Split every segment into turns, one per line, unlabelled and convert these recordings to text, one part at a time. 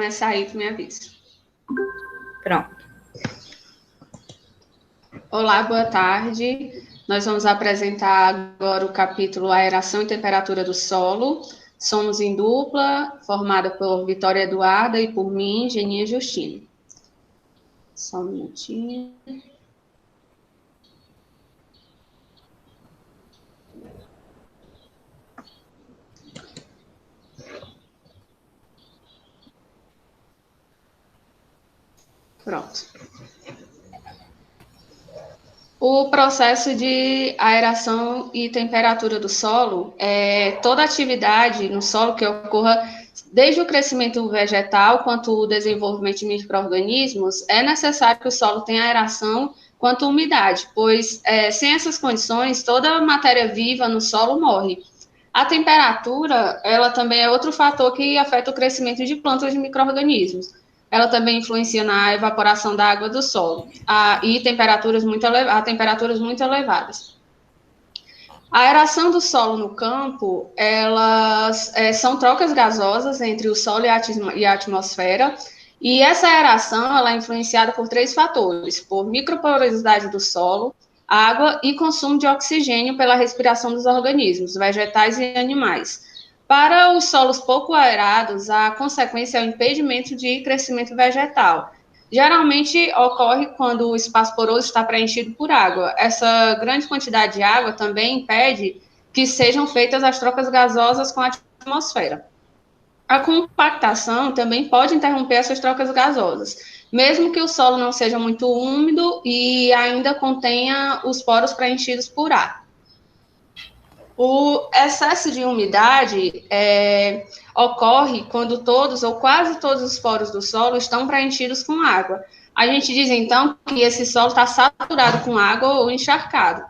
começar aí, tu me avisa.
Pronto.
Olá, boa tarde. Nós vamos apresentar agora o capítulo Aeração e Temperatura do Solo. Somos em dupla, formada por Vitória Eduarda e por mim, Geninha Justino. Só um minutinho. Pronto. O processo de aeração e temperatura do solo é toda atividade no solo que ocorra desde o crescimento vegetal quanto o desenvolvimento de micro-organismos, é necessário que o solo tenha aeração quanto umidade, pois sem essas condições, toda matéria viva no solo morre. A temperatura, ela também é outro fator que afeta o crescimento de plantas de micro-organismos. Ela também influencia na evaporação da água do solo e temperaturas muito elevadas. A aeração do solo no campo, elas são trocas gasosas entre o solo e a atmosfera, e essa aeração ela é influenciada por 3 fatores: por microporosidade do solo, água e consumo de oxigênio pela respiração dos organismos, vegetais e animais. Para os solos pouco aerados, a consequência é o impedimento de crescimento vegetal. Geralmente ocorre quando o espaço poroso está preenchido por água. Essa grande quantidade de água também impede que sejam feitas as trocas gasosas com a atmosfera. A compactação também pode interromper essas trocas gasosas, mesmo que o solo não seja muito úmido e ainda contenha os poros preenchidos por ar. O excesso de umidade ocorre quando todos ou quase todos os poros do solo estão preenchidos com água. A gente diz, então, que esse solo está saturado com água ou encharcado.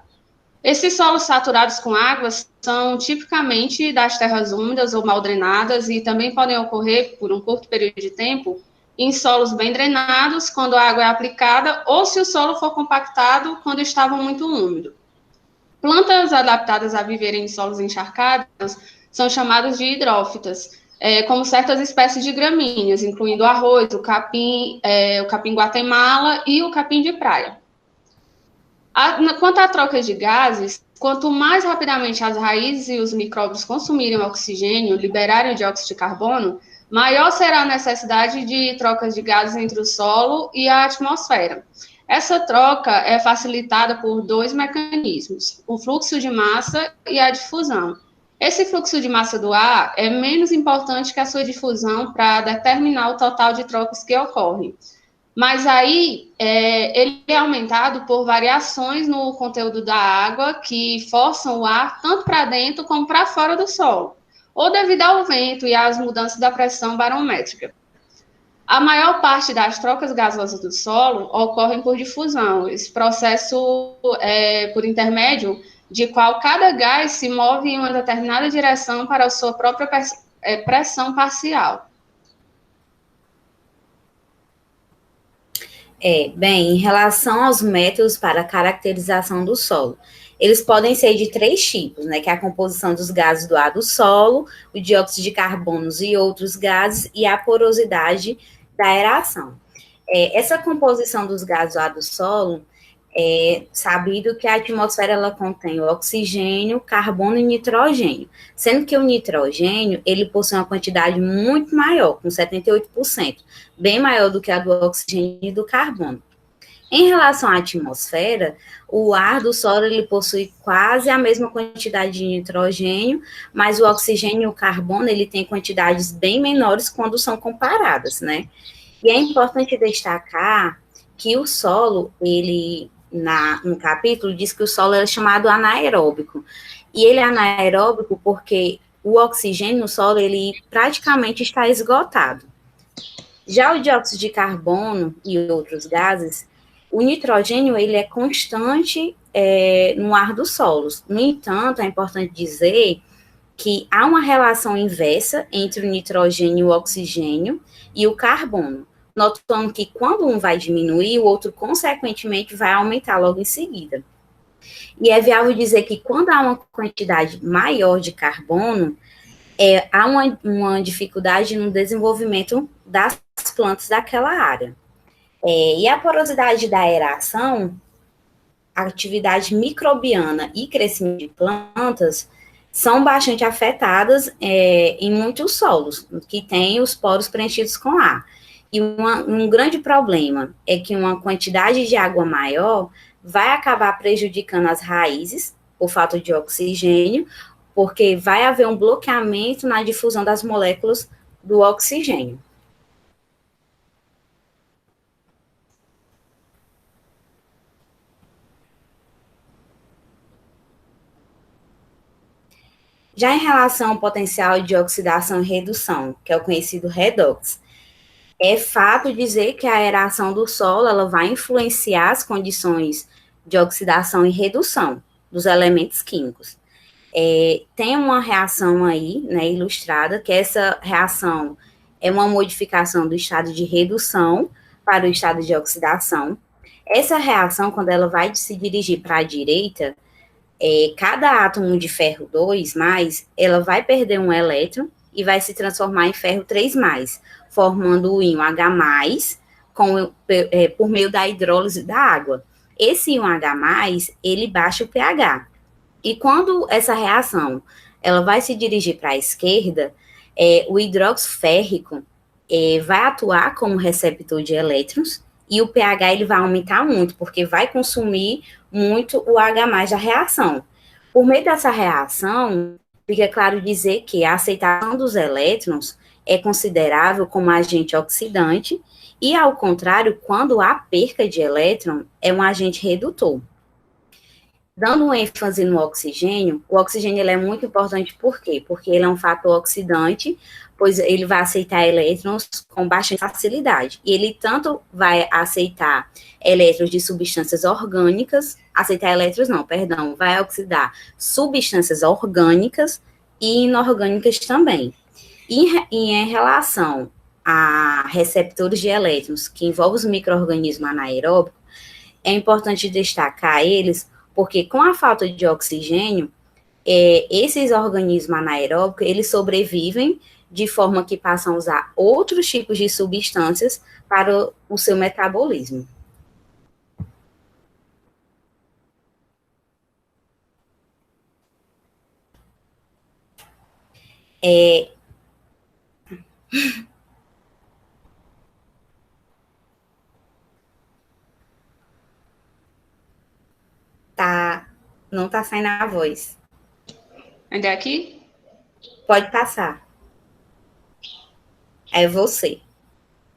Esses solos saturados com água são tipicamente das terras úmidas ou mal drenadas e também podem ocorrer, por um curto período de tempo, em solos bem drenados, quando a água é aplicada, ou se o solo for compactado, quando estava muito úmido. Plantas adaptadas a viverem em solos encharcados são chamadas de hidrófitas, como certas espécies de gramíneas, incluindo o arroz, o capim Guatemala e o capim de praia. Quanto à troca de gases, quanto mais rapidamente as raízes e os micróbios consumirem oxigênio, liberarem o dióxido de carbono, maior será a necessidade de trocas de gases entre o solo e a atmosfera. Essa troca é facilitada por 2 mecanismos: o fluxo de massa e a difusão. Esse fluxo de massa do ar é menos importante que a sua difusão para determinar o total de trocas que ocorrem. Mas aí ele é aumentado por variações no conteúdo da água que forçam o ar tanto para dentro como para fora do solo, ou devido ao vento e às mudanças da pressão barométrica. A maior parte das trocas gasosas do solo ocorrem por difusão. Esse processo é por intermédio de qual cada gás se move em uma determinada direção para a sua própria pressão parcial.
Bem, em relação aos métodos para a caracterização do solo, eles podem ser de 3 tipos, né, que é a composição dos gases do ar do solo, o dióxido de carbono e outros gases, e a porosidade da aeração. Essa composição dos gases do ar do solo, é sabido que a atmosfera ela contém o oxigênio, carbono e nitrogênio, sendo que o nitrogênio ele possui uma quantidade muito maior, com 78%, bem maior do que a do oxigênio e do carbono. Em relação à atmosfera, o ar do solo ele possui quase a mesma quantidade de nitrogênio, mas o oxigênio e o carbono ele tem quantidades bem menores quando são comparadas, né? E é importante destacar que o solo, ele, no capítulo, diz que o solo é chamado anaeróbico. E ele é anaeróbico porque o oxigênio no solo, ele praticamente está esgotado. Já o dióxido de carbono e outros gases, o nitrogênio, ele é constante no ar dos solos. No entanto, é importante dizer que há uma relação inversa entre o nitrogênio e o oxigênio e o carbono, notando que quando um vai diminuir, o outro, consequentemente, vai aumentar logo em seguida. E é viável dizer que quando há uma quantidade maior de carbono, há uma dificuldade no desenvolvimento das plantas daquela área. E a porosidade da aeração, a atividade microbiana e crescimento de plantas são bastante afetadas em muitos solos, que têm os poros preenchidos com ar. E um grande problema é que uma quantidade de água maior vai acabar prejudicando as raízes, por falta de oxigênio, porque vai haver um bloqueamento na difusão das moléculas do oxigênio. Já em relação ao potencial de oxidação e redução, que é o conhecido redox, é fato dizer que a aeração do solo ela vai influenciar as condições de oxidação e redução dos elementos químicos. Tem uma reação aí, né, ilustrada, que essa reação é uma modificação do estado de redução para o estado de oxidação. Essa reação, quando ela vai se dirigir para a direita, cada átomo de ferro 2+, ela vai perder um elétron e vai se transformar em ferro 3+, formando o íon H+, por meio da hidrólise da água. Esse íon H+, ele baixa o pH. E quando essa reação ela vai se dirigir para a esquerda, o hidróxido férrico vai atuar como receptor de elétrons e o pH ele vai aumentar muito, porque vai consumir muito o H+ da reação. Por meio dessa reação, fica claro dizer que a aceitação dos elétrons é considerável como agente oxidante e, ao contrário, quando há perca de elétron, é um agente redutor. Dando um ênfase no oxigênio, o oxigênio ele é muito importante, por quê? Porque ele é um fator oxidante, pois ele vai aceitar elétrons com baixa facilidade. E ele tanto vai aceitar elétrons de substâncias orgânicas, vai oxidar substâncias orgânicas e inorgânicas também. E em relação a receptores de elétrons, que envolvem os micro-organismos anaeróbicos, é importante destacar eles, porque com a falta de oxigênio, esses organismos anaeróbicos, eles sobrevivem de forma que passam a usar outros tipos de substâncias para o seu metabolismo. Não tá saindo a voz.
Ainda é aqui?
Pode passar. É você.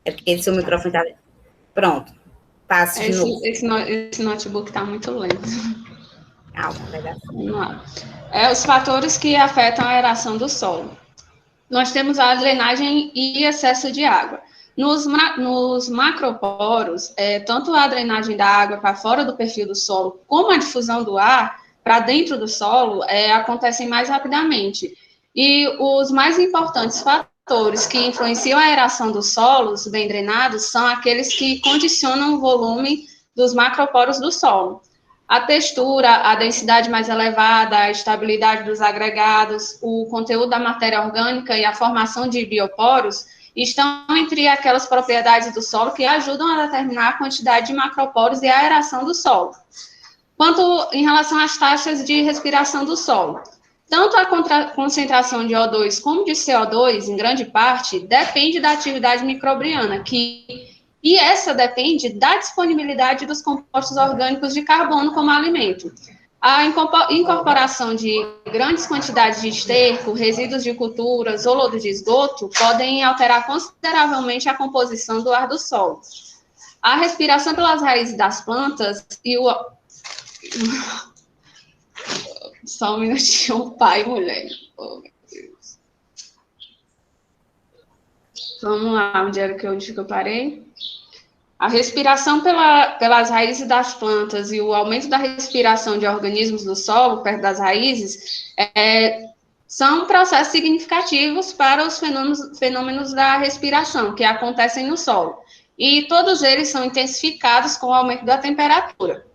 É porque seu microfone tá... Pronto. Passe de novo.
Esse notebook tá muito lento.
Vai dar certo.
Vamos lá. Os fatores que afetam a aeração do solo. Nós temos a drenagem e excesso de água. Nos macroporos, tanto a drenagem da água para fora do perfil do solo, como a difusão do ar para dentro do solo, acontecem mais rapidamente. E os mais importantes fatores que influenciam a aeração dos solos bem drenados são aqueles que condicionam o volume dos macroporos do solo. A textura, a densidade mais elevada, a estabilidade dos agregados, o conteúdo da matéria orgânica e a formação de bioporos estão entre aquelas propriedades do solo que ajudam a determinar a quantidade de macroporos e a aeração do solo. Quanto em relação às taxas de respiração do solo, tanto a concentração de O2 como de CO2, em grande parte, depende da atividade microbiana, e essa depende da disponibilidade dos compostos orgânicos de carbono como alimento. A incorporação de grandes quantidades de esterco, resíduos de culturas ou lodo de esgoto podem alterar consideravelmente a composição do ar do solo. A respiração pelas raízes das plantas e o... Só um minutinho, pai e mulher. Oh, meu Deus. Vamos lá, onde que eu parei? A respiração pelas raízes das plantas e o aumento da respiração de organismos do solo, perto das raízes, são processos significativos para os fenômenos da respiração que acontecem no solo. E todos eles são intensificados com o aumento da temperatura.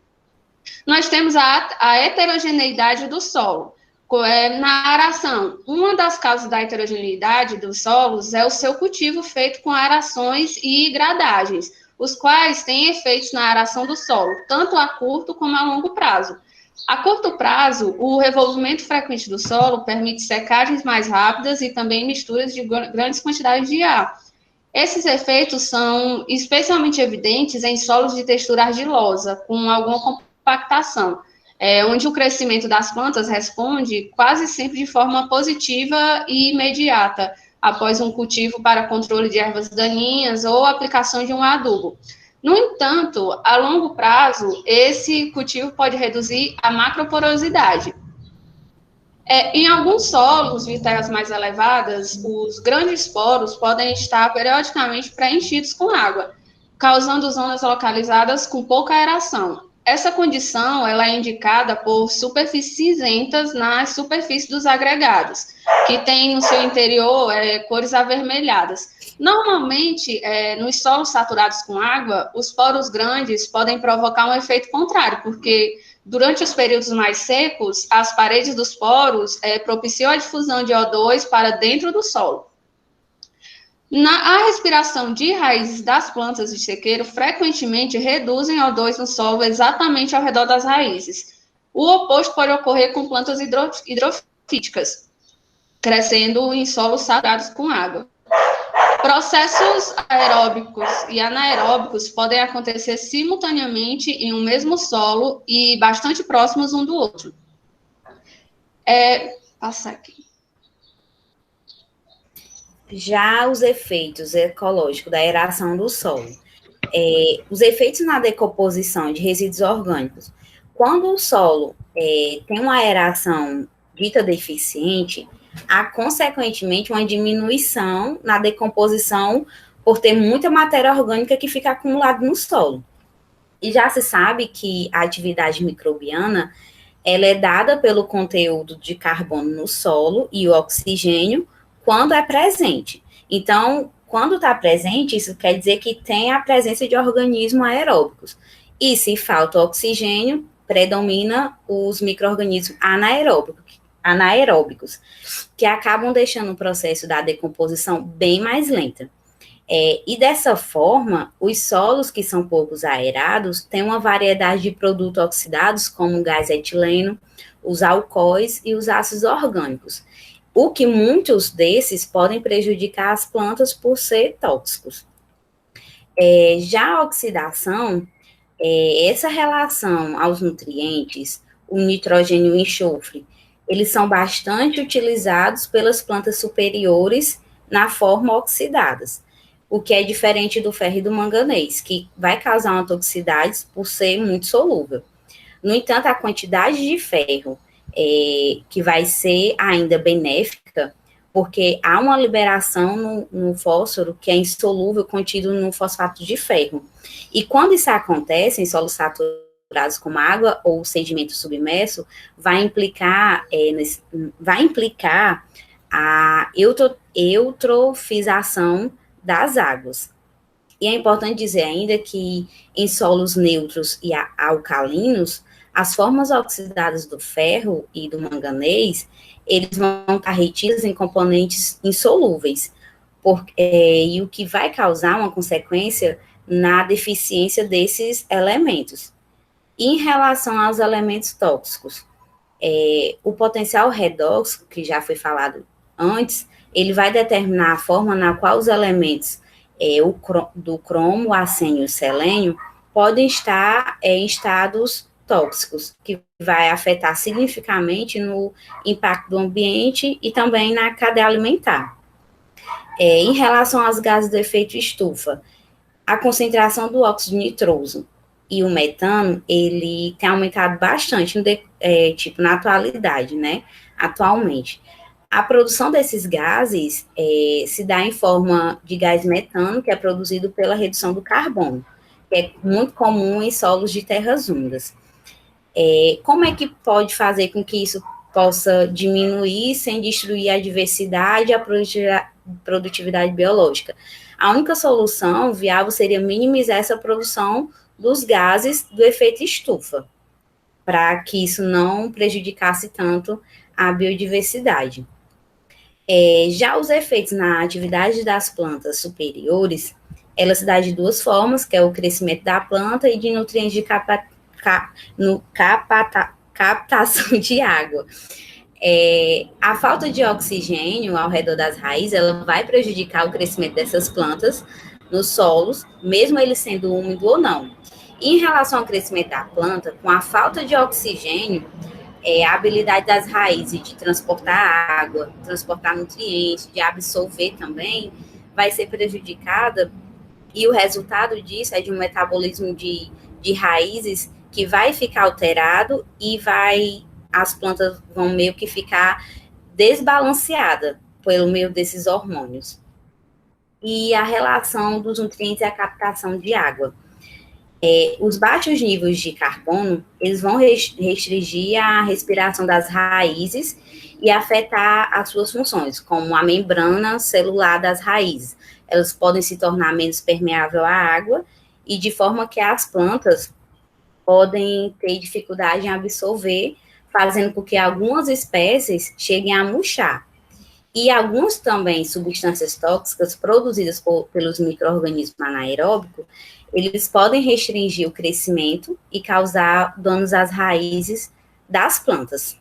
Nós temos a heterogeneidade do solo. Na aração, uma das causas da heterogeneidade dos solos é o seu cultivo feito com arações e gradagens, os quais têm efeitos na aração do solo, tanto a curto como a longo prazo. A curto prazo, o revolvimento frequente do solo permite secagens mais rápidas e também misturas de grandes quantidades de ar. Esses efeitos são especialmente evidentes em solos de textura argilosa, com alguma compactação, onde o crescimento das plantas responde quase sempre de forma positiva e imediata, após um cultivo para controle de ervas daninhas ou aplicação de um adubo. No entanto, a longo prazo, esse cultivo pode reduzir a macroporosidade. Em alguns solos de terras mais elevadas, os grandes poros podem estar periodicamente preenchidos com água, causando zonas localizadas com pouca aeração. Essa condição ela é indicada por superfícies cinzentas nas superfícies dos agregados, que têm no seu interior cores avermelhadas. Normalmente, nos solos saturados com água, os poros grandes podem provocar um efeito contrário, porque durante os períodos mais secos, as paredes dos poros propiciam a difusão de O2 para dentro do solo. A respiração de raízes das plantas de sequeiro frequentemente reduzem O2 no solo exatamente ao redor das raízes. O oposto pode ocorrer com plantas hidrofíticas, crescendo em solos saturados com água. Processos aeróbicos e anaeróbicos podem acontecer simultaneamente em um mesmo solo e bastante próximos um do outro. Passar aqui.
Já os efeitos ecológicos da aeração do solo. Os efeitos na decomposição de resíduos orgânicos. Quando o solo tem uma aeração dita deficiente, há, consequentemente, uma diminuição na decomposição por ter muita matéria orgânica que fica acumulada no solo. E já se sabe que a atividade microbiana ela é dada pelo conteúdo de carbono no solo e o oxigênio quando é presente. Então, quando está presente, isso quer dizer que tem a presença de organismos aeróbicos. E se falta oxigênio, predomina os micro-organismos anaeróbicos, que acabam deixando o processo da decomposição bem mais lenta. E dessa forma, os solos que são poucos aerados têm uma variedade de produtos oxidados, como o gás etileno, os alcoóis e os ácidos orgânicos, o que muitos desses podem prejudicar as plantas por ser tóxicos. Já a oxidação, essa relação aos nutrientes, o nitrogênio e o enxofre, eles são bastante utilizados pelas plantas superiores na forma oxidadas, o que é diferente do ferro e do manganês, que vai causar uma toxicidade por ser muito solúvel. No entanto, a quantidade de ferro que vai ser ainda benéfica, porque há uma liberação no fósforo que é insolúvel contido no fosfato de ferro. E quando isso acontece em solos saturados como água ou sedimento submerso, vai implicar a eutrofização das águas. E é importante dizer ainda que em solos neutros e alcalinos, as formas oxidadas do ferro e do manganês, eles vão estar retidos em componentes insolúveis, e o que vai causar uma consequência na deficiência desses elementos. Em relação aos elementos tóxicos, o potencial redox, que já foi falado antes, ele vai determinar a forma na qual os elementos do cromo, arsênio e selênio podem estar em estados tóxicos, que vai afetar significativamente no impacto do ambiente e também na cadeia alimentar. Em relação aos gases do efeito estufa, a concentração do óxido nitroso e o metano, ele tem aumentado bastante, na atualidade, né? Atualmente. A produção desses gases se dá em forma de gás metano, que é produzido pela redução do carbono, que é muito comum em solos de terras úmidas. Como é que pode fazer com que isso possa diminuir sem destruir a diversidade e a produtividade biológica? A única solução viável seria minimizar essa produção dos gases do efeito estufa, para que isso não prejudicasse tanto a biodiversidade. Já os efeitos na atividade das plantas superiores, ela se dá de duas formas, que é o crescimento da planta e de nutrientes de captação de água. A falta de oxigênio ao redor das raízes, ela vai prejudicar o crescimento dessas plantas nos solos, mesmo ele sendo úmido ou não. E em relação ao crescimento da planta, com a falta de oxigênio, a habilidade das raízes de transportar água, transportar nutrientes, de absorver também, vai ser prejudicada, e o resultado disso é de um metabolismo de raízes que vai ficar alterado e as plantas vão meio que ficar desbalanceadas pelo meio desses hormônios. E a relação dos nutrientes e a captação de água. Os baixos níveis de carbono, eles vão restringir a respiração das raízes e afetar as suas funções, como a membrana celular das raízes. Elas podem se tornar menos permeável à água e de forma que as plantas podem ter dificuldade em absorver, fazendo com que algumas espécies cheguem a murchar. E algumas também substâncias tóxicas produzidas pelos micro-organismos anaeróbicos, eles podem restringir o crescimento e causar danos às raízes das plantas.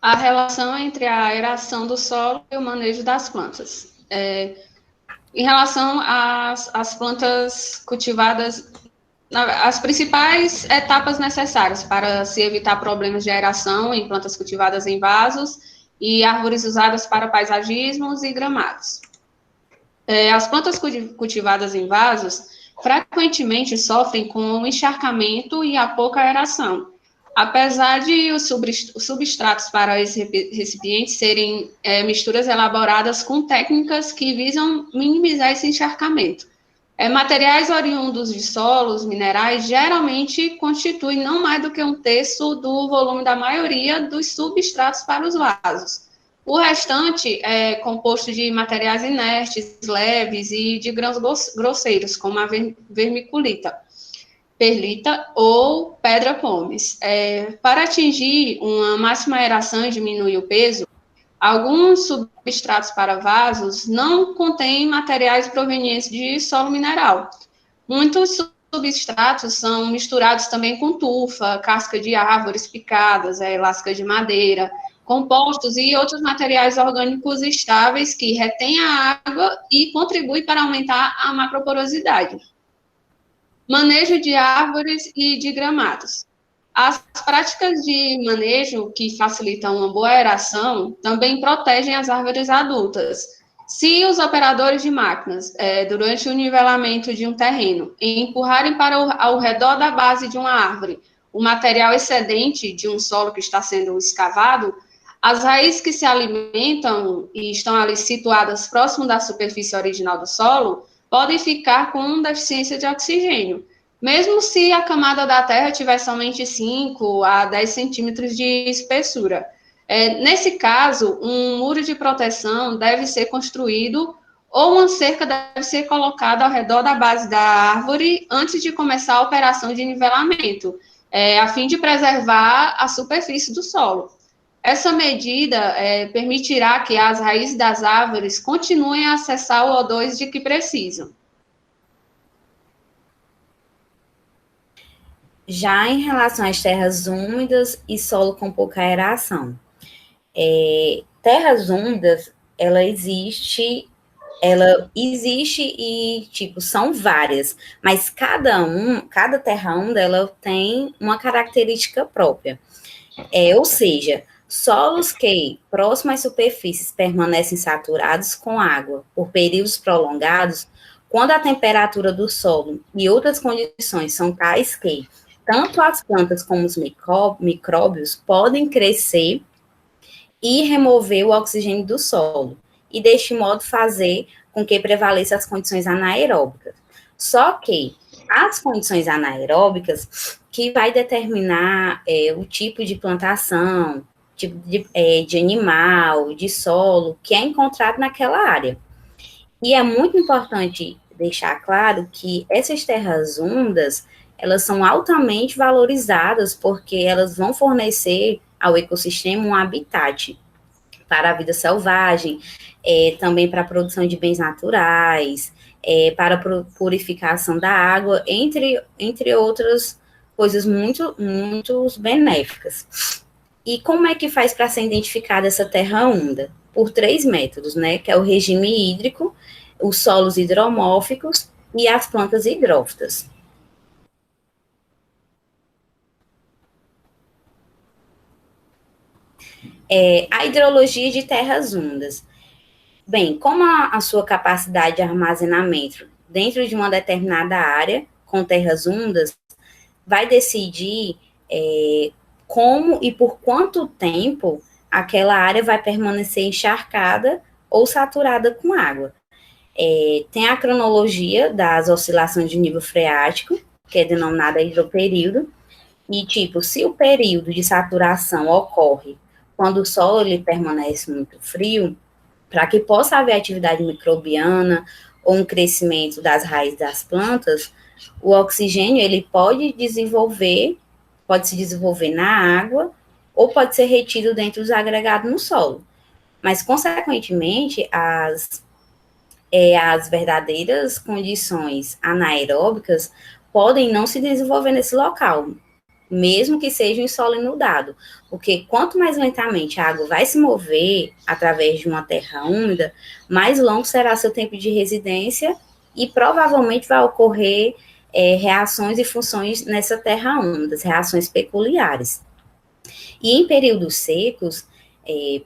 A relação entre a aeração do solo e o manejo das plantas. Em relação às plantas cultivadas, as principais etapas necessárias para se evitar problemas de aeração em plantas cultivadas em vasos e árvores usadas para paisagismos e gramados. As plantas cultivadas em vasos frequentemente sofrem com o encharcamento e a pouca aeração. Apesar de os substratos para esse recipiente serem misturas elaboradas com técnicas que visam minimizar esse encharcamento. Materiais oriundos de solos minerais geralmente constituem não mais do que um terço do volume da maioria dos substratos para os vasos. O restante é composto de materiais inertes, leves e de grãos grosseiros, como a vermiculita, perlita ou pedra pómez. Para atingir uma máxima aeração e diminuir o peso, alguns substratos para vasos não contêm materiais provenientes de solo mineral. Muitos substratos são misturados também com tufa, casca de árvores picadas, lasca de madeira, compostos e outros materiais orgânicos estáveis que retêm a água e contribuem para aumentar a macroporosidade. Manejo de árvores e de gramados. As práticas de manejo que facilitam uma boa aeração também protegem as árvores adultas. Se os operadores de máquinas, durante o nivelamento de um terreno, empurrarem ao redor da base de uma árvore o material excedente de um solo que está sendo escavado, as raízes que se alimentam e estão ali situadas próximo da superfície original do solo podem ficar com deficiência de oxigênio, mesmo se a camada da terra tiver somente 5 a 10 centímetros de espessura. Nesse caso, um muro de proteção deve ser construído ou uma cerca deve ser colocada ao redor da base da árvore antes de começar a operação de nivelamento, a fim de preservar a superfície do solo. Essa medida permitirá que as raízes das árvores continuem a acessar o O2 de que precisam.
Já em relação às terras úmidas e solo com pouca aeração. Terras úmidas, ela existe e, são várias, mas cada terra úmida, ela tem uma característica própria. Ou seja, solos que, próximo às superfícies, permanecem saturados com água por períodos prolongados, quando a temperatura do solo e outras condições são tais que tanto as plantas como os micróbios podem crescer e remover o oxigênio do solo, e deste modo fazer com que prevaleçam as condições anaeróbicas. Só que as condições anaeróbicas que vai determinar o tipo de plantação, tipo de animal, de solo, que é encontrado naquela área. E é muito importante deixar claro que essas terras úmidas, elas são altamente valorizadas porque elas vão fornecer ao ecossistema um habitat para a vida selvagem, também para a produção de bens naturais, para a purificação da água, entre outras coisas muito benéficas. E como é que faz para ser identificada essa terra úmida? Por 3 métodos, né? Que é o regime hídrico, os solos hidromórficos e as plantas hidrófitas. A hidrologia de terras úmidas. Bem, como a sua capacidade de armazenamento dentro de uma determinada área com terras úmidas vai decidir como e por quanto tempo aquela área vai permanecer encharcada ou saturada com água. Tem a cronologia das oscilações de nível freático, que é denominada hidroperíodo, e se o período de saturação ocorre quando o solo ele permanece muito frio, para que possa haver atividade microbiana ou um crescimento das raízes das plantas, o oxigênio ele pode se desenvolver na água ou pode ser retido dentro dos agregados no solo. Mas, consequentemente, as verdadeiras condições anaeróbicas podem não se desenvolver nesse local, mesmo que seja em solo inundado, porque quanto mais lentamente a água vai se mover através de uma terra úmida, mais longo será seu tempo de residência e provavelmente vai ocorrer reações e funções nessa terra úmida, reações peculiares. E em períodos secos,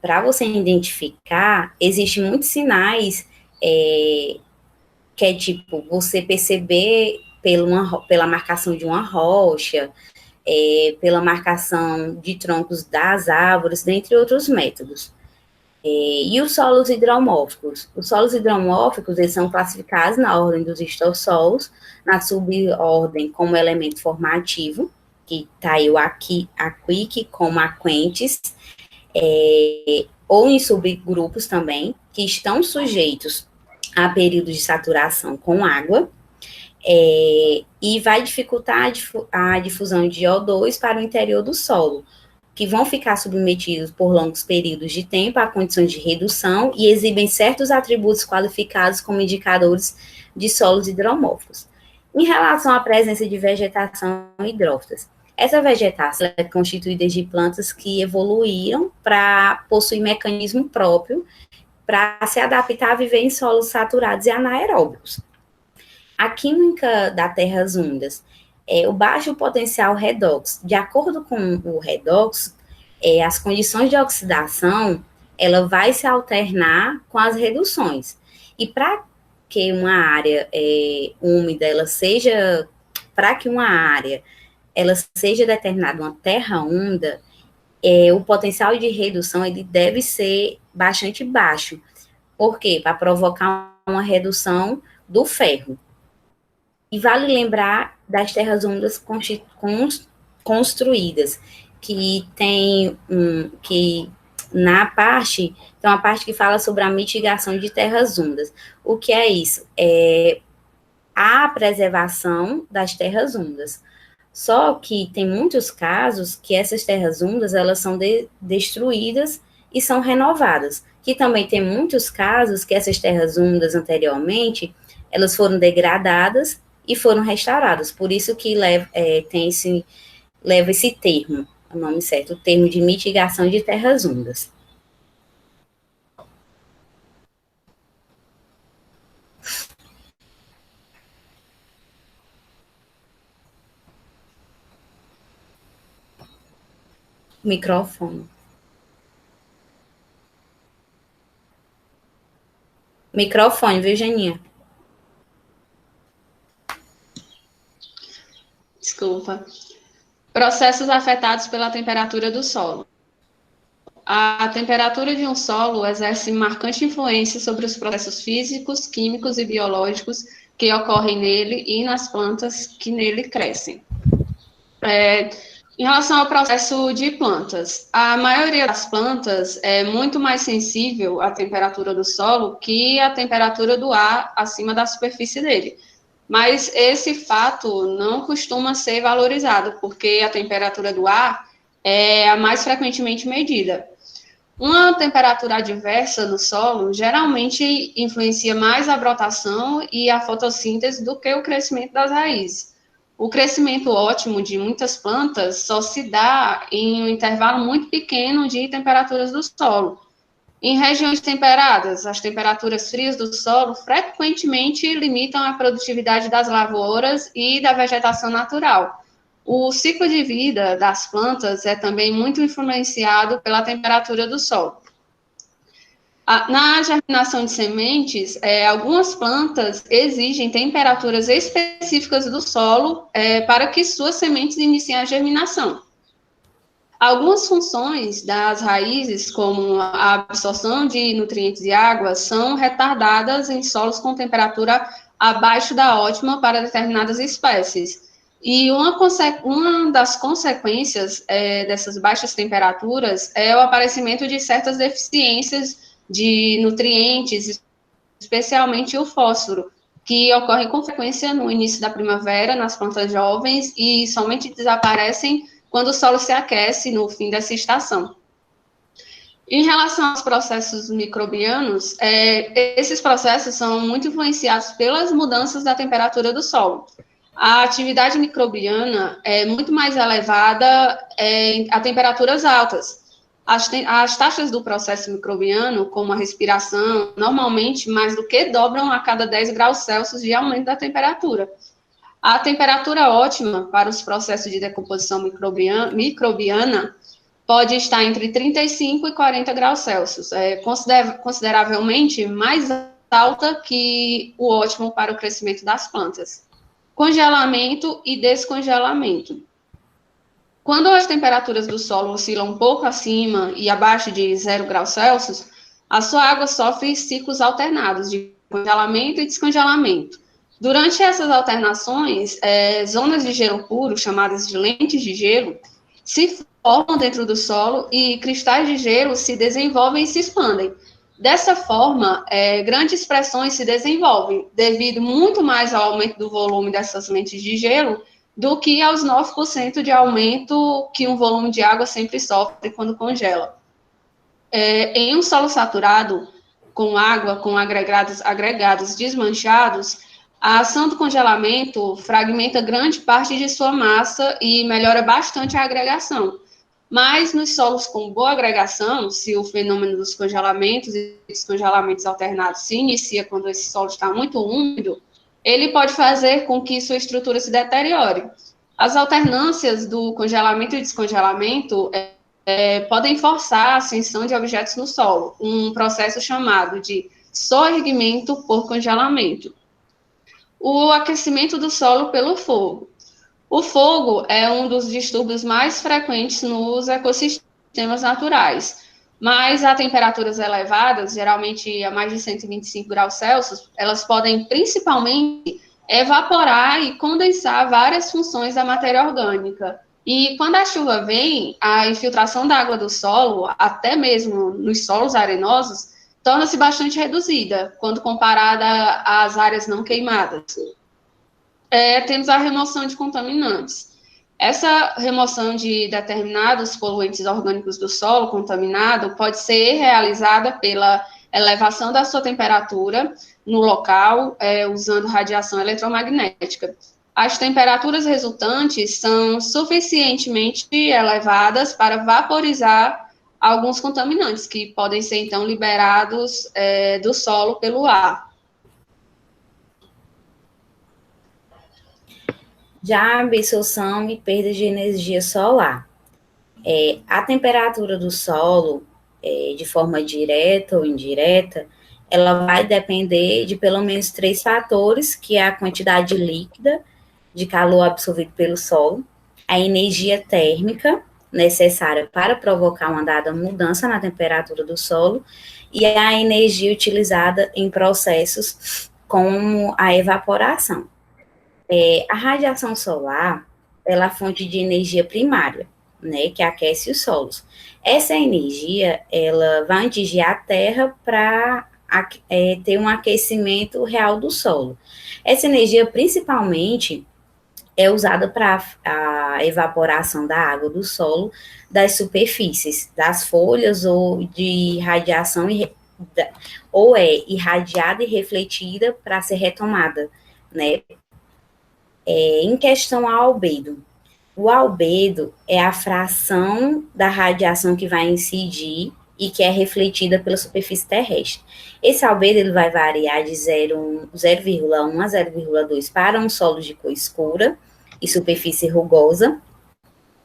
para você identificar, existem muitos sinais que é você perceber pela marcação de uma rocha, pela marcação de troncos das árvores, dentre outros métodos. E os solos hidromórficos? Os solos hidromórficos, eles são classificados na ordem dos histossolos, na subordem como elemento formativo, que está aí o aquíque como aquentes, ou em subgrupos também, que estão sujeitos a períodos de saturação com água, e vai dificultar a difusão de O2 para o interior do solo, que vão ficar submetidos por longos períodos de tempo a condições de redução e exibem certos atributos qualificados como indicadores de solos hidromórficos. Em relação à presença de vegetação hidrófitas, essa vegetação é constituída de plantas que evoluíram para possuir mecanismo próprio para se adaptar a viver em solos saturados e anaeróbicos. A química das terras úmidas é o baixo potencial redox. De acordo com o redox, as condições de oxidação ela vai se alternar com as reduções. E para que uma área úmida ela seja determinada uma terra úmida, o potencial de redução ele deve ser bastante baixo. Por quê? Para provocar uma redução do ferro. E vale lembrar das terras úmidas construídas, que tem uma parte que fala sobre a mitigação de terras úmidas. O que é isso? É a preservação das terras úmidas. Só que tem muitos casos que essas terras úmidas, elas são destruídas e são renovadas. Que também tem muitos casos que essas terras úmidas anteriormente, elas foram degradadas e foram restauradas. Por isso que leva esse termo, o nome certo, o termo de mitigação de terras úmidas. Microfone. Microfone, viu, Janinha?
Desculpa. Processos afetados pela temperatura do solo. A temperatura de um solo exerce marcante influência sobre os processos físicos, químicos e biológicos que ocorrem nele e nas plantas que nele crescem. Em relação ao processo de plantas, a maioria das plantas é muito mais sensível à temperatura do solo que à temperatura do ar acima da superfície dele. Mas esse fato não costuma ser valorizado, porque a temperatura do ar é a mais frequentemente medida. Uma temperatura adversa no solo geralmente influencia mais a brotação e a fotossíntese do que o crescimento das raízes. O crescimento ótimo de muitas plantas só se dá em um intervalo muito pequeno de temperaturas do solo. Em regiões temperadas, as temperaturas frias do solo frequentemente limitam a produtividade das lavouras e da vegetação natural. O ciclo de vida das plantas é também muito influenciado pela temperatura do solo. Na germinação de sementes, algumas plantas exigem temperaturas específicas do solo para que suas sementes iniciem a germinação. Algumas funções das raízes, como a absorção de nutrientes e água, são retardadas em solos com temperatura abaixo da ótima para determinadas espécies. E uma das consequências dessas baixas temperaturas é o aparecimento de certas deficiências de nutrientes, especialmente o fósforo, que ocorre com frequência no início da primavera, nas plantas jovens, e somente desaparecem quando o solo se aquece no fim dessa estação. Em relação aos processos microbianos, esses processos são muito influenciados pelas mudanças da temperatura do solo. A atividade microbiana é muito mais elevada a temperaturas altas. As taxas do processo microbiano, como a respiração, normalmente mais do que dobram a cada 10 graus Celsius de aumento da temperatura. A temperatura ótima para os processos de decomposição microbiana pode estar entre 35 e 40 graus Celsius, consideravelmente mais alta que o ótimo para o crescimento das plantas. Congelamento e descongelamento. Quando as temperaturas do solo oscilam um pouco acima e abaixo de 0 graus Celsius, a sua água sofre ciclos alternados de congelamento e descongelamento. Durante essas alternações, zonas de gelo puro, chamadas de lentes de gelo, se formam dentro do solo e cristais de gelo se desenvolvem e se expandem. Dessa forma, grandes pressões se desenvolvem, devido muito mais ao aumento do volume dessas lentes de gelo do que aos 9% de aumento que um volume de água sempre sofre quando congela. Em um solo saturado, com água, com agregados desmanchados, a ação do congelamento fragmenta grande parte de sua massa e melhora bastante a agregação. Mas nos solos com boa agregação, se o fenômeno dos congelamentos e descongelamentos alternados se inicia quando esse solo está muito úmido, ele pode fazer com que sua estrutura se deteriore. As alternâncias do congelamento e descongelamento podem forçar a ascensão de objetos no solo, um processo chamado de soerguimento por congelamento. O aquecimento do solo pelo fogo. O fogo é um dos distúrbios mais frequentes nos ecossistemas naturais, mas a temperaturas elevadas, geralmente a mais de 125 graus Celsius, elas podem principalmente evaporar e condensar várias funções da matéria orgânica. E quando a chuva vem, a infiltração da água do solo, até mesmo nos solos arenosos, torna-se bastante reduzida quando comparada às áreas não queimadas. Temos a remoção de contaminantes. Essa remoção de determinados poluentes orgânicos do solo contaminado pode ser realizada pela elevação da sua temperatura no local, usando radiação eletromagnética. As temperaturas resultantes são suficientemente elevadas para vaporizar alguns contaminantes, que podem ser, então, liberados do solo pelo ar.
Já a absorção e perda de energia solar. A temperatura do solo, de forma direta ou indireta, ela vai depender de pelo menos 3 fatores, que é a quantidade líquida de calor absorvido pelo solo, a energia térmica necessária para provocar uma dada mudança na temperatura do solo e a energia utilizada em processos como a evaporação. A radiação solar, ela é a fonte de energia primária, né, que aquece os solos. Essa energia, ela vai atingir a Terra para ter um aquecimento real do solo. Essa energia, principalmente, é usada para a evaporação da água do solo das superfícies, das folhas ou de radiação, ou é irradiada e refletida para ser retomada, né? Em questão ao albedo, o albedo é a fração da radiação que vai incidir e que é refletida pela superfície terrestre. Esse albedo ele vai variar de 0,1 a 0,2 para um solo de cor escura e superfície rugosa,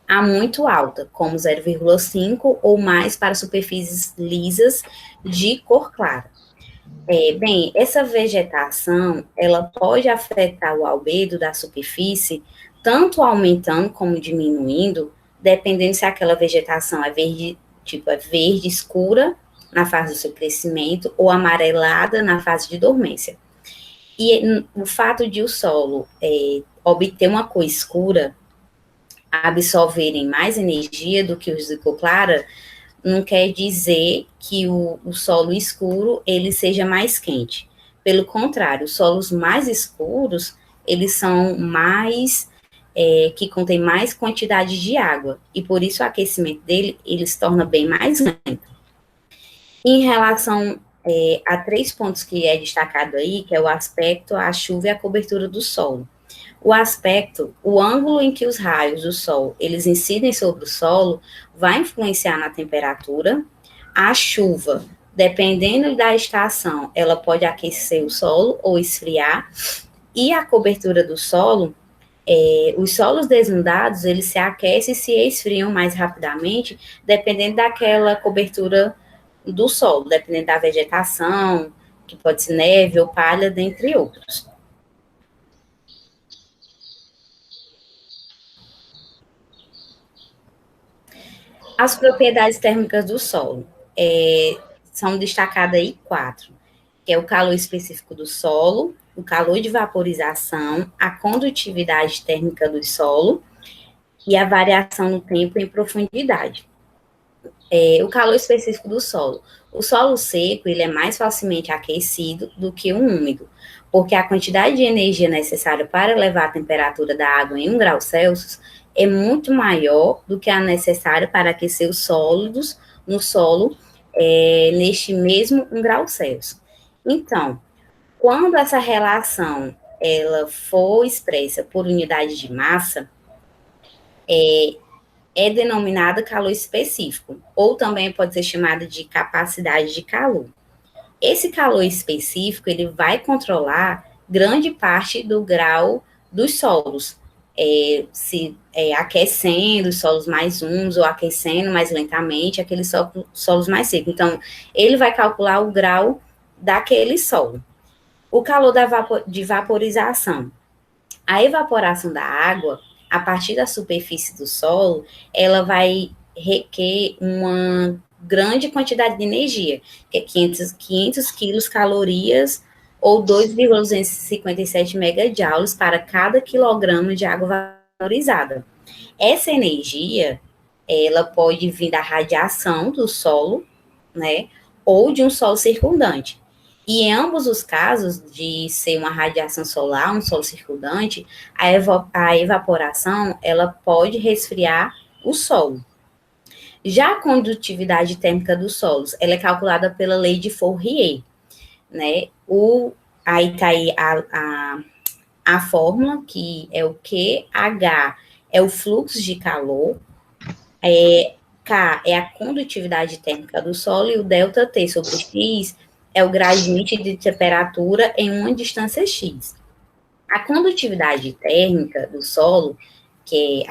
a muito alta, como 0,5 ou mais para superfícies lisas de cor clara. Bem, essa vegetação, ela pode afetar o albedo da superfície, tanto aumentando como diminuindo, dependendo se aquela vegetação é verde, é verde escura na fase do seu crescimento ou amarelada na fase de dormência. E o fato de o solo obter uma cor escura, absorverem mais energia do que os de cor clara, não quer dizer que o solo escuro ele seja mais quente. Pelo contrário, os solos mais escuros, eles são mais, que contém mais quantidade de água, e por isso o aquecimento dele, ele se torna bem mais lento. Em relação a 3 pontos que é destacado aí, que é o aspecto, a chuva e a cobertura do solo. O aspecto, o ângulo em que os raios do sol, eles incidem sobre o solo, vai influenciar na temperatura. A chuva, dependendo da estação, ela pode aquecer o solo ou esfriar. E a cobertura do solo, os solos desnudados, eles se aquecem e se esfriam mais rapidamente, dependendo daquela cobertura do solo, dependendo da vegetação, que pode ser neve ou palha, dentre outros. As propriedades térmicas do solo são destacadas aí 4, que é o calor específico do solo, o calor de vaporização, a condutividade térmica do solo e a variação no tempo em profundidade. O calor específico do solo. O solo seco, ele é mais facilmente aquecido do que o úmido, porque a quantidade de energia necessária para elevar a temperatura da água em 1 grau Celsius é muito maior do que a necessária para aquecer os sólidos no solo neste mesmo 1 grau Celsius. Então, quando essa relação ela for expressa por unidade de massa, é denominada calor específico, ou também pode ser chamada de capacidade de calor. Esse calor específico, ele vai controlar grande parte do grau dos solos, aquecendo os solos mais úmidos ou aquecendo mais lentamente aqueles solos mais secos. Então, ele vai calcular o grau daquele solo. O calor de vaporização. A evaporação da água, a partir da superfície do solo, ela vai requer uma grande quantidade de energia, que é 500 quilocalorias ou 2,257 megajoules para cada quilograma de água vaporizada. Essa energia, ela pode vir da radiação do solo, né, ou de um solo circundante. E em ambos os casos, de ser uma radiação solar, um solo circundante, a evaporação, ela pode resfriar o solo. Já a condutividade térmica dos solos, ela é calculada pela lei de Fourier, né? Aí está aí a fórmula, que é o QH, é o fluxo de calor, K é a condutividade térmica do solo, e o ΔT sobre X é o gradiente de temperatura em uma distância X. A condutividade térmica do solo, que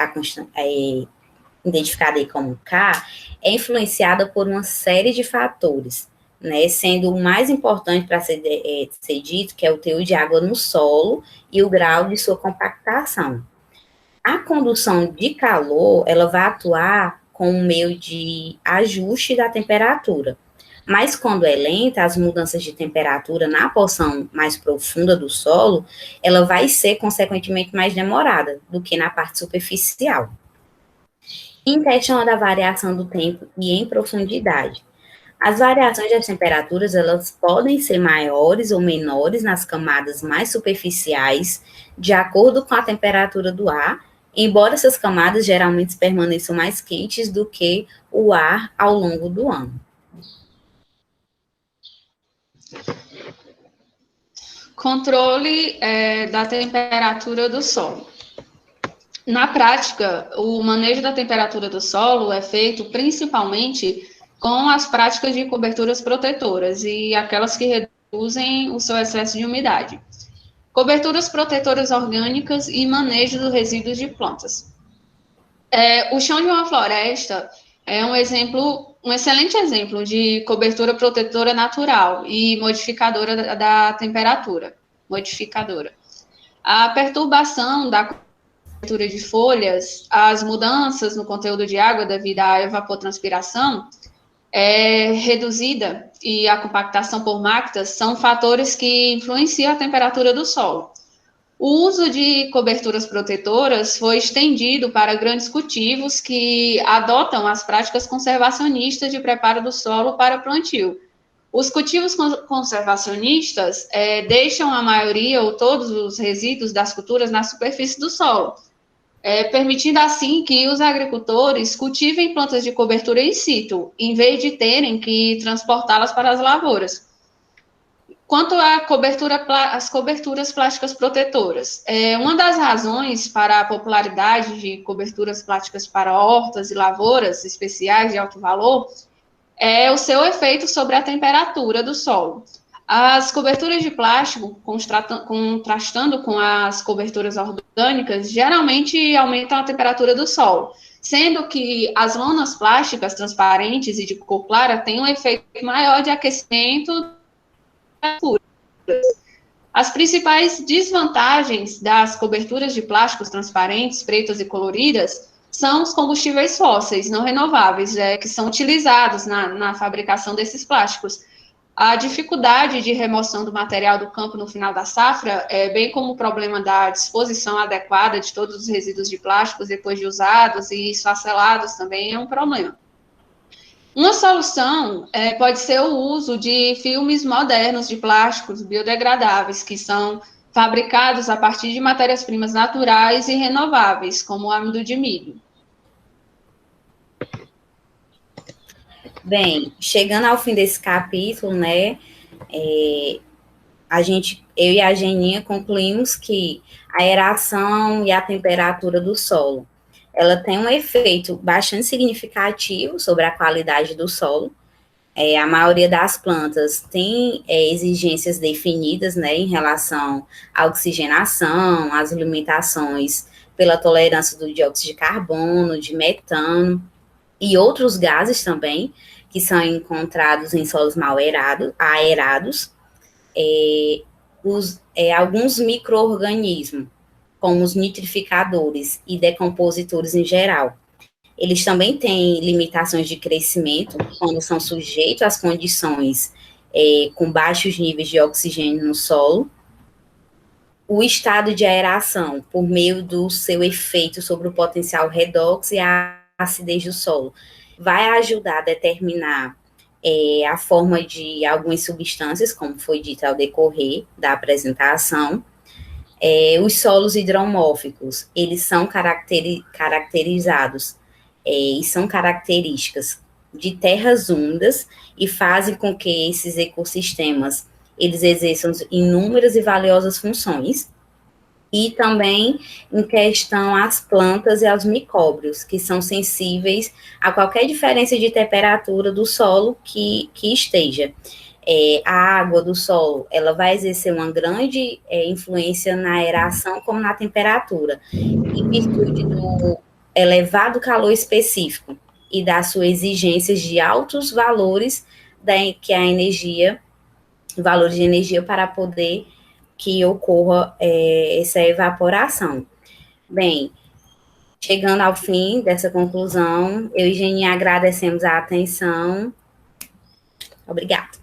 é identificada aí como K, é influenciada por uma série de fatores, né, sendo o mais importante para ser dito, que é o teor de água no solo e o grau de sua compactação. A condução de calor, ela vai atuar como um meio de ajuste da temperatura, Mas quando é lenta, as mudanças de temperatura na porção mais profunda do solo, ela vai ser consequentemente mais demorada do que na parte superficial. Em questão da variação do tempo e em profundidade, as variações das temperaturas, elas podem ser maiores ou menores nas camadas mais superficiais, de acordo com a temperatura do ar, embora essas camadas geralmente permaneçam mais quentes do que o ar ao longo do ano.
Controle da temperatura do solo. Na prática, o manejo da temperatura do solo é feito principalmente com as práticas de coberturas protetoras e aquelas que reduzem o seu excesso de umidade. Coberturas protetoras orgânicas e manejo dos resíduos de plantas. O chão de uma floresta é um excelente exemplo de cobertura protetora natural e modificadora da temperatura. A perturbação da cobertura de folhas, as mudanças no conteúdo de água devido à evapotranspiração reduzida e a compactação por máquinas são fatores que influenciam a temperatura do solo. O uso de coberturas protetoras foi estendido para grandes cultivos que adotam as práticas conservacionistas de preparo do solo para plantio. Os cultivos conservacionistas deixam a maioria ou todos os resíduos das culturas na superfície do solo, permitindo assim que os agricultores cultivem plantas de cobertura in situ, em vez de terem que transportá-las para as lavouras. Quanto às coberturas plásticas protetoras, uma das razões para a popularidade de coberturas plásticas para hortas e lavouras especiais de alto valor é o seu efeito sobre a temperatura do solo. As coberturas de plástico, contrastando com as coberturas orgânicas, geralmente aumentam a temperatura do solo, sendo que as lonas plásticas transparentes e de cor clara têm um efeito maior de aquecimento. As principais desvantagens das coberturas de plásticos transparentes, pretas e coloridas, são os combustíveis fósseis não renováveis, que são utilizados na fabricação desses plásticos. A dificuldade de remoção do material do campo no final da safra, bem como o problema da disposição adequada de todos os resíduos de plásticos depois de usados e esfacelados também é um problema. Uma solução pode ser o uso de filmes modernos de plásticos biodegradáveis, que são fabricados a partir de matérias-primas naturais e renováveis, como o amido de milho.
Bem, chegando ao fim desse capítulo, né, eu e a Geninha concluímos que a aeração e a temperatura do solo, ela tem um efeito bastante significativo sobre a qualidade do solo. A maioria das plantas tem exigências definidas, né, em relação à oxigenação, às limitações pela tolerância do dióxido de carbono, de metano e outros gases também, que são encontrados em solos mal aerados. Alguns micro-organismos, como os nitrificadores e decompositores em geral, eles também têm limitações de crescimento quando são sujeitos às condições com baixos níveis de oxigênio no solo. O estado de aeração, por meio do seu efeito sobre o potencial redox e a acidez do solo, vai ajudar a determinar a forma de algumas substâncias, como foi dito ao decorrer da apresentação. Os solos hidromórficos, eles são caracterizados e são características de terras úmidas e fazem com que esses ecossistemas eles exerçam inúmeras e valiosas funções. E também em questão às plantas e aos micróbios, que são sensíveis a qualquer diferença de temperatura do solo que esteja. A água do solo, ela vai exercer uma grande influência na aeração como na temperatura, em virtude do elevado calor específico e das suas exigências de altos valores valores de energia para poder que ocorra essa evaporação. Bem, chegando ao fim dessa conclusão, eu e Geni agradecemos a atenção. Obrigada.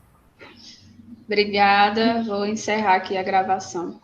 Obrigada. Vou encerrar aqui a gravação.